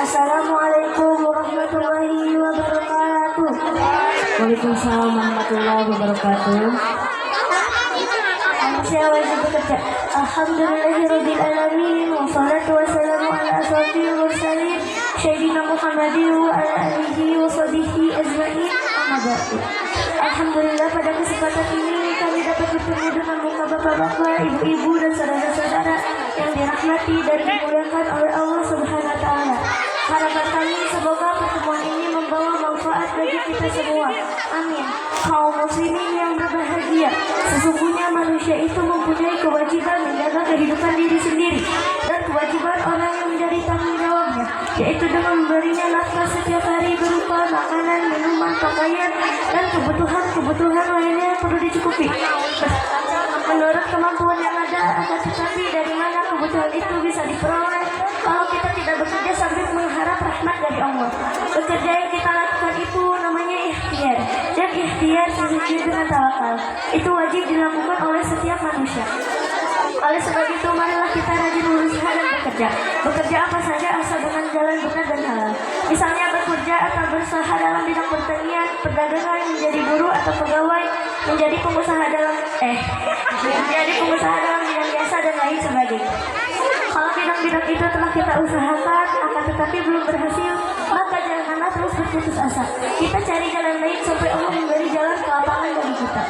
Assalamualaikum warahmatullahi wabarakatuh. Waalaikumsalam warahmatullahi wabarakatuh. Manusia wajib bekerja. Alhamdulillahirabbil alamin wassalatu wassalamu ala asyrofil mursalin sayyidina Muhammadin wa ala alihi wa sahbihi ajmain. Amma ba'du. Alhamdulillah pada kesempatan ini kami dapat bertemu dengan muka bapak-bapak, ibu-ibu dan saudara-saudara yang dirahmati dan dimuliakan oleh Allah Subhanahu wa taala. Harapan kami semoga pertemuan ini membawa manfaat bagi kita semua. Amin. Kaum muslimin yang berbahagia, sesungguhnya manusia itu mempunyai kewajiban menjaga kehidupan diri sendiri dan kewajiban orang yang menjadi tanggung jawabnya, yaitu dengan memberinya nafkah setiap hari berupa makanan, minuman, pakaian, dan kebutuhan lainnya yang perlu dicukupi. Menurut kemampuan yang ada, akan tetapi dari mana kebutuhan itu bisa diperoleh kalau kita tidak bekerja sambil mengharap rahmat dari Allah. Bekerja yang kita lakukan itu namanya ikhtiar, dan ikhtiar sesuai dengan tawakal. Itu wajib dilakukan oleh setiap manusia. Oleh sebab itu, marilah kita rajin berusaha dan bekerja. Bekerja apa saja asal dengan jalan benar dan halal. Misalnya bekerja atau berusaha dalam bidang pertanian, perdagangan, menjadi buruh atau pegawai, menjadi pengusaha dalam bidang jasa dan lain sebagainya. Kalau bidang-bidang itu telah kita usahakan, akan tetapi belum berhasil, maka janganlah terus berputus asa. Kita cari jalan lain sampai Allah memberi jalan ke lapangan bagi kita.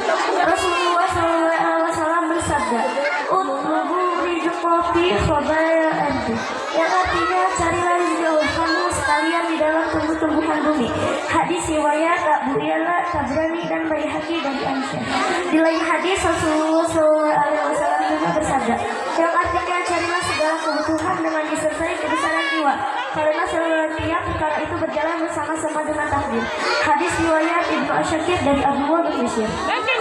Rasulullah SAW bersabda, "Utlubu rizqafi khabail ardi," yang artinya carilah rezeki Allah kamu sekalian di dalam tumbuh-tumbuhan bumi. Hadis riwayat Abu Ya'la, Tabrani dan Baihaqi dari Aisyah. Di lain hadis Rasulullah SAW juga bersabda, yang artinya carilah segala kebutuhan dengan disertai kebesaran jiwa, karena setiap perkara itu berjalan bersama-sama dengan takdir. Hadis riwayat Ibnu Asyakir dari Abu bin Bishr.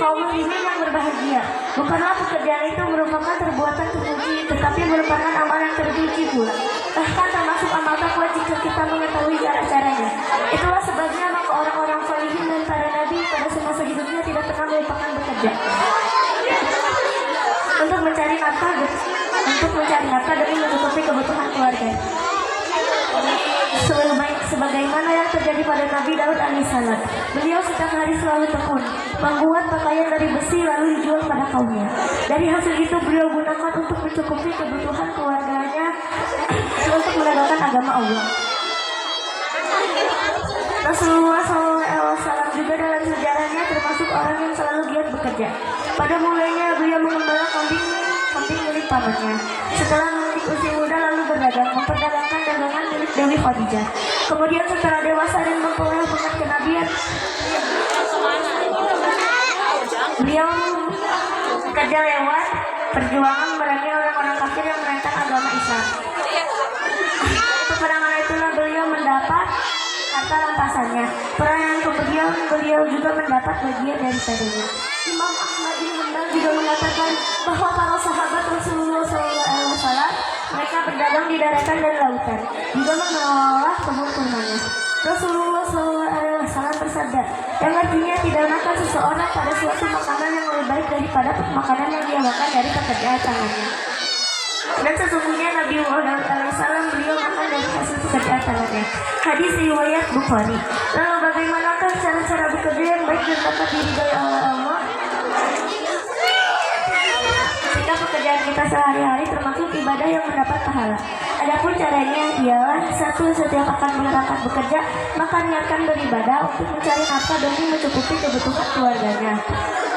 Kaum muslimin yang berbahagia, bukanlah pekerjaan itu merupakan perbuatan terpuji, tetapi merupakan amal yang terpuji pula. Bahkan termasuk amal takwa jika kita mengetahui cara-caranya. Itulah sebabnya maka orang-orang salihin dan para nabi pada semasa hidupnya tidak pernah melupakan bekerja untuk mencari nafkah demi menutupi kebutuhan keluarga. Sebagaimana yang terjadi pada Nabi Daud alaihissalam, beliau setiap hari selalu tekun membuat pakaian dari besi lalu dijual pada kaumnya. Dari hasil itu beliau gunakan untuk mencukupi kebutuhan keluarganya untuk menegakkan agama Allah. Rasulullah SAW juga dalam sejarahnya termasuk orang yang selalu giat bekerja. Pada mulanya beliau mengembala kambing milik pamannya. Setelah memiliki usia muda lalu memperdagangkan dagangan milik Dewi Khadijah. Kemudian setelah dewasa dan memperoleh pangkat kenabian, beliau kerja lewat perjuangan memerangi orang-orang kafir yang menentang agama Islam. Peperangan itulah beliau mendapat harta rampasannya. Perangan kemudian beliau juga mendapat bagian daripadanya. Imam Ahmad bin Hanbal juga mengatakan bahwa para sahabat Rasulullah SAW mereka berdagang di daratan dan lautan, juga mengelola kebun-kebunannya. Rasulullah SAW bersabda, yang artinya tidak makan seseorang pada suatu makanan yang lebih baik daripada makanan yang dia makan dari pekerjaan tangannya. Dan sesungguhnya Nabi Muhammad SAW beliau makan dari hasil pekerjaan tangannya. Hadis riwayat Bukhari. Lalu bagaimanakah cara-cara bekerja yang baik dan dapat diridhai oleh Allah? Jika pekerjaan kita sehari-hari termasuk ibadah yang mendapat pahala. Adapun caranya ialah satu, setiap akan berangkat bekerja maka niatkan beribadah untuk mencari nafkah demi mencukupi kebutuhan keluarganya.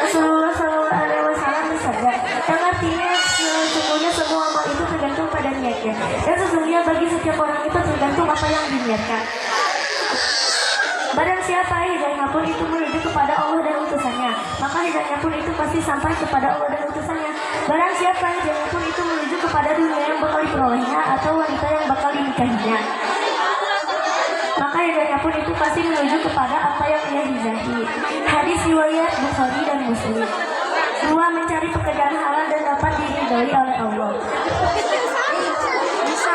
Rasulullah SAW bersabda, yang artinya sesungguhnya semua amal itu tergantung pada niatnya, dan sesungguhnya bagi setiap orang itu tergantung apa yang diniatkan. Barang siapa hidayahnya pun itu menuju kepada Allah dan utusannya, maka hidayahnya pun itu pasti sampai kepada Allah dan utusannya. Barang siapa hidayahnya pun itu menuju kepada dunia yang bakal diperolehnya atau wanita yang bakal dinikahinya, maka hidayahnya pun itu pasti menuju kepada apa yang ia hidahi. Hadis riwayat Bukhari dan Muslim. 2. Mencari pekerjaan halal dan dapat diridhoi oleh Allah. Bisa,